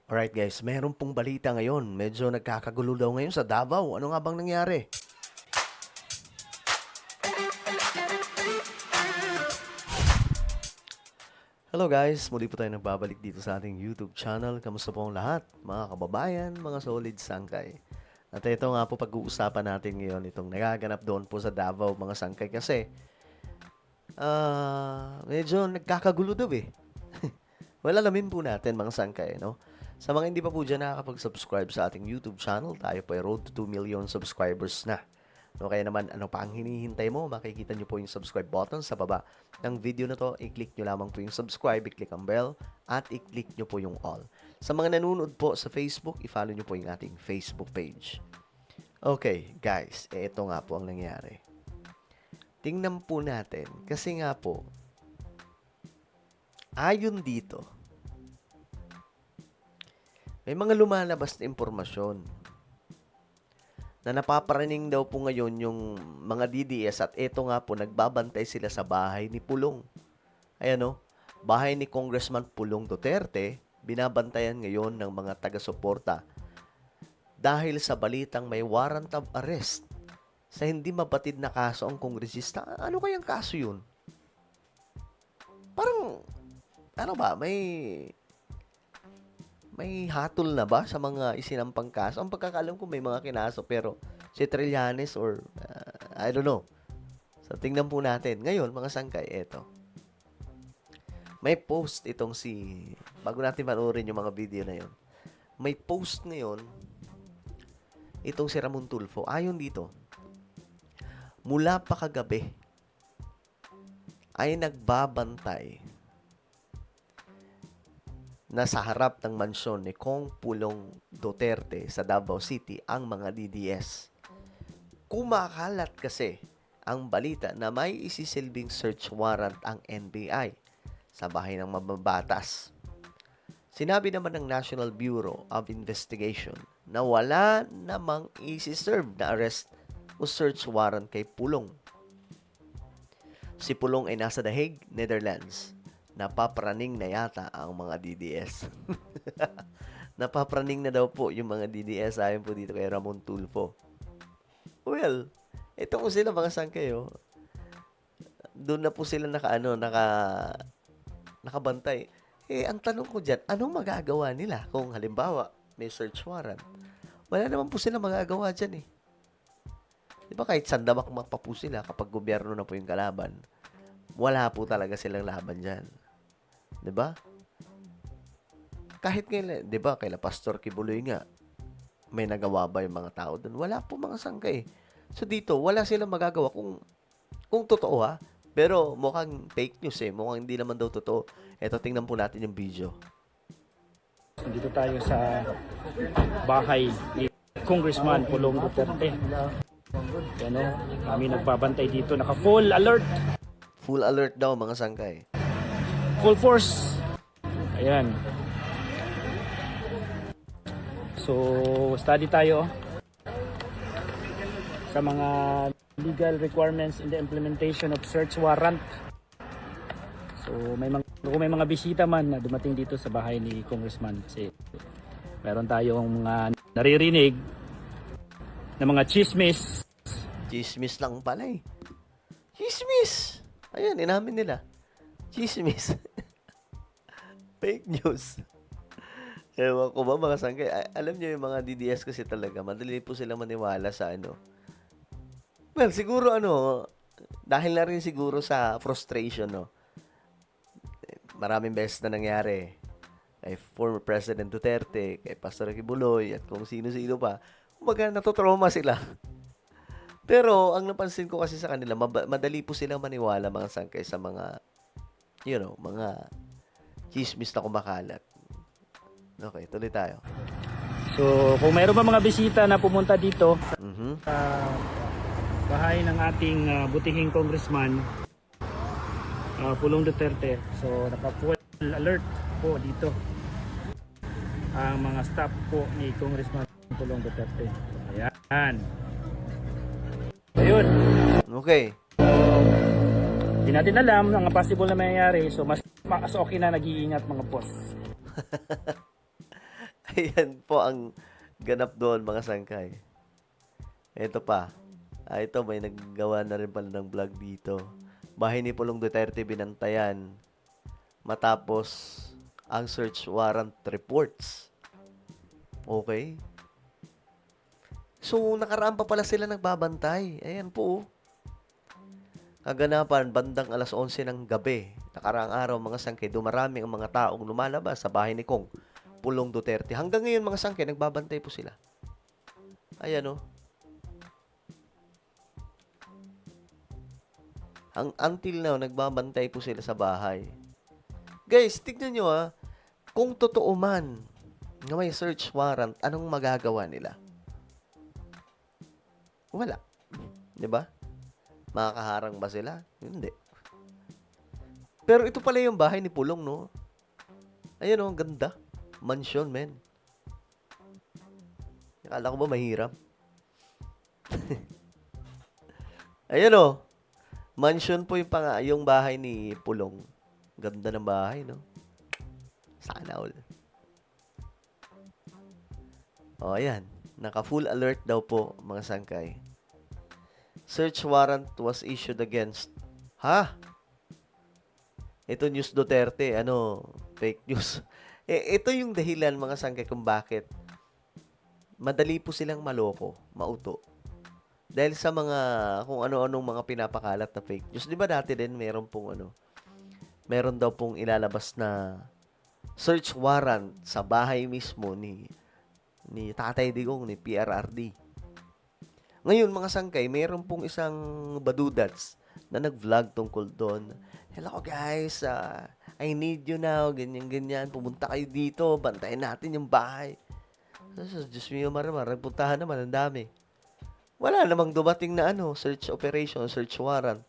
Alright guys, meron pong balita ngayon. Medyo nagkakagulo daw ngayon sa Davao. Ano nga bang nangyari? Hello guys, muli po tayo nagbabalik dito sa ating YouTube channel. Kamusta po ang lahat? Mga kababayan, mga solid sangkay. At ito nga po pag-uusapan natin ngayon itong nagaganap doon po sa Davao mga sangkay kasi medyo nagkakagulo daw eh. Well, alamin po natin mga sangkay, no? Sa mga hindi pa po dyan nakakapag-subscribe sa ating YouTube channel, tayo po ay road to 2 million subscribers na. No, kaya naman, ano pa ang hinihintay mo? Makikita nyo po yung subscribe button sa baba ng video na to. I-click nyo lamang po yung subscribe, i-click ang bell, at i-click nyo po yung all. Sa mga nanonood po sa Facebook, i-follow nyo po yung ating Facebook page. Okay, guys, ito nga po ang nangyari. Tingnan po natin, kasi nga po, ayon dito, may mga lumalabas na impormasyon na napaparaning daw po ngayon yung mga DDS at eto nga po, nagbabantay sila sa bahay ni Pulong. Ayan o, bahay ni Congressman Pulong Duterte, binabantayan ngayon ng mga taga-suporta dahil sa balitang may warrant of arrest sa hindi mabatid na kaso ang kongresista. Ano kayang kaso yun? Parang, ano ba, may hatol na ba sa mga isinampang kaso? Ang pagkakalam ko may mga kinaso pero si Trillanes or I don't know. So tingnan po natin. Ngayon mga sangkay, eto. May post itong bago natin panoorin yung mga video na yon. May post ngayon itong si Ramon Tulfo. Ayon dito, mula pa kagabi ay nagbabantay na sa harap ng mansyon ni Kong Pulong Duterte sa Davao City ang mga DDS. Kumakalat kasi ang balita na may isisilbing search warrant ang NBI sa bahay ng mababatas. Sinabi naman ng National Bureau of Investigation na wala namang isi-serve na arrest o search warrant kay Pulong. Si Pulong ay nasa The Hague, Netherlands. Napapraning na yata ang mga DDS. Napapraning na daw po yung mga DDS ayon po dito kay Ramon Tulfo. Well, ito po sila mga sangkayo. Doon na po sila nakabantay. Ang tanong ko dyan, anong magagawa nila kung halimbawa may search warrant? Wala naman po sila magagawa dyan eh. Di ba kahit sandamak pa po sila kapag gobyerno na po yung kalaban, wala po talaga silang laban dyan. 'Di ba? Kahit ngayon, 'di ba, kay Pastor Kibuloy nga, may nagawa ba yung mga tao doon? Wala po mga sangkay. So dito, wala silang magagawa kung totoo ha. Pero mukhang fake news eh. Mukhang hindi naman daw totoo. Eto, tingnan po natin yung video. Dito tayo sa bahay ni Congressman Pulong Duterte. Yan o, kami nagbabantay dito. Naka full alert. Full alert daw mga sangkay. Full force. Ayan. So, study tayo sa mga legal requirements in the implementation of search warrant. So, kung may mga bisita man na dumating dito sa bahay ni Congressman kasi meron tayong mga naririnig na mga chismis. Chismis lang pala eh. Chismis! Ayan, inamin nila. Chismis. Fake news. Ewan ko ba mga sangkay. Alam niyo yung mga DDS kasi talaga, madali po sila maniwala sa ano. Well, siguro dahil na rin siguro sa frustration, no. Maraming beses na nangyari kay former President Duterte, kay Pastor Kibuloy, at kung sino-sino pa. Kumbaga, natotrauma sila. Pero, ang napansin ko kasi sa kanila, madali po silang maniwala mga sangkay sa mga, mga chismis na kumakalat. Okay, tuloy tayo. So, kung mayroon pa mga bisita na pumunta dito Mhm. sa bahay ng ating butihing Congressman Pulong Duterte, so naka-full alert po dito ang mga staff po ni Congressman Pulong Duterte. Ayan. Ayun. Okay. Hindi natin alam ang possible na mangyayari. So mas okay na nag-iingat mga boss. Ayan po ang ganap doon, mga sangkay. Ito pa. Ito, may naggawa na rin pala ng vlog dito. Bahay ni Pulong Duterte binantayan matapos ang search warrant reports. Okay. So, nakaraan pa pala sila nagbabantay. Ayan po. Kaganapan, bandang alas 11 ng gabi. Nakaraang araw, mga sangkay, dumarami ang mga taong lumalabas sa bahay ni Kong Pulong Duterte. Hanggang ngayon, mga sangkay, nagbabantay po sila. Ayan o. Until now, nagbabantay po sila sa bahay. Guys, tignan nyo kung totoo man na may search warrant, anong magagawa nila? Wala. 'Di ba? Makakaharang ba sila? Hindi. Pero ito pala yung bahay ni Pulong, no? Ayan ang ganda. Mansion, men. Akala ko ba mahirap? Ayan mansion po yung bahay ni Pulong. Ganda ng bahay, no? Sana all. Ayan. Naka-full alert daw po, mga sangkay. Search warrant was issued against... Ha? Ito News Duterte. Fake news. Ito yung dahilan, mga sangkay, kung bakit madali po silang maloko, mauto. Dahil sa mga, kung ano-anong mga pinapakalat na fake news. Di ba dati din, meron daw pong ilalabas na search warrant sa bahay mismo ni Tatay Digong, ni PRRD. Ngayon, mga sangkay, meron pong isang badudats na nag-vlog tungkol doon. Hello guys, I need you now, ganyan-ganyan. Pumunta kayo dito, bantayan natin yung bahay. Diyos mio, maramar, nagpuntahan naman, ang dami. Wala namang dumating na search operation, search warrant.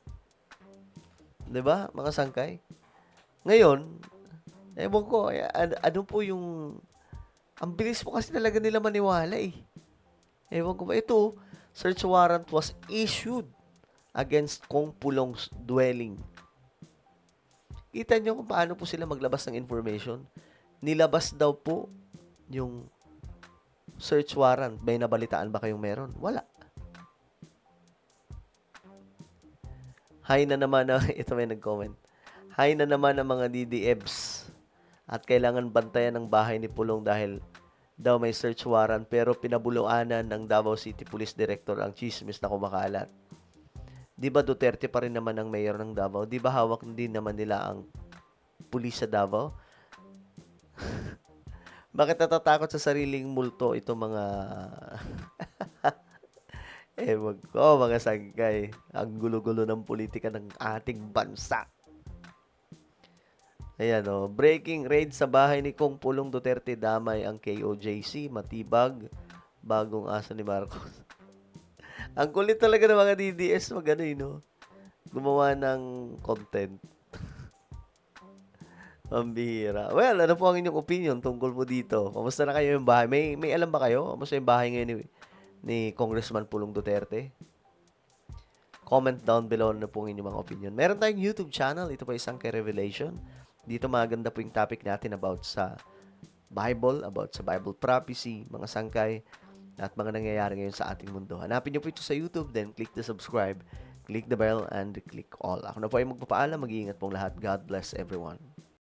'Di ba, mga sangkay? Ngayon, ewan ko, ano po yung... Ang bilis po kasi talaga nila maniwala eh. Ewan ko ba, ito, search warrant was issued against Kong Pulong's dwelling. Kita nyo kung paano po sila maglabas ng information. Nilabas daw po yung search warrant. May nabalitaan ba kayong meron? Wala. Hi na naman ito may nag-comment. Hi na naman ang mga DDEBs. At kailangan bantayan ng bahay ni Pulong dahil daw may search warrant pero pinabuluanan ng Davao City Police Director ang chismis na kumakalat. Di ba Duterte pa rin naman ang mayor ng Davao? Di ba hawak din naman nila ang pulis sa Davao? Bakit natatakot sa sariling multo itong mga... Ewan ko, mga sangkay. Ang gulo-gulo ng politika ng ating bansa. Ayan breaking raid sa bahay ni Kong Pulong Duterte, damay ang KOJC, matibag, bagong aso ni Marcos. Ang kulit talaga ng mga DDS gumawa ng content. Pambihira. Well, ano po ang inyong opinion tungkol po dito? Kamusta na kayo yung bahay? May alam ba kayo? Kamusta yung bahay ngayon ni Congressman Pulong Duterte? Comment down below na po ang inyong mga opinion. Meron tayong YouTube channel. Ito po isang Revelation. Dito maganda po yung topic natin about sa Bible, about sa Bible prophecy, mga sangkay, at mga nangyayari ngayon sa ating mundo. Hanapin niyo po ito sa YouTube, then click the subscribe, click the bell, and click all. Ako na po ay magpapaalam. Mag-iingat pong lahat. God bless everyone.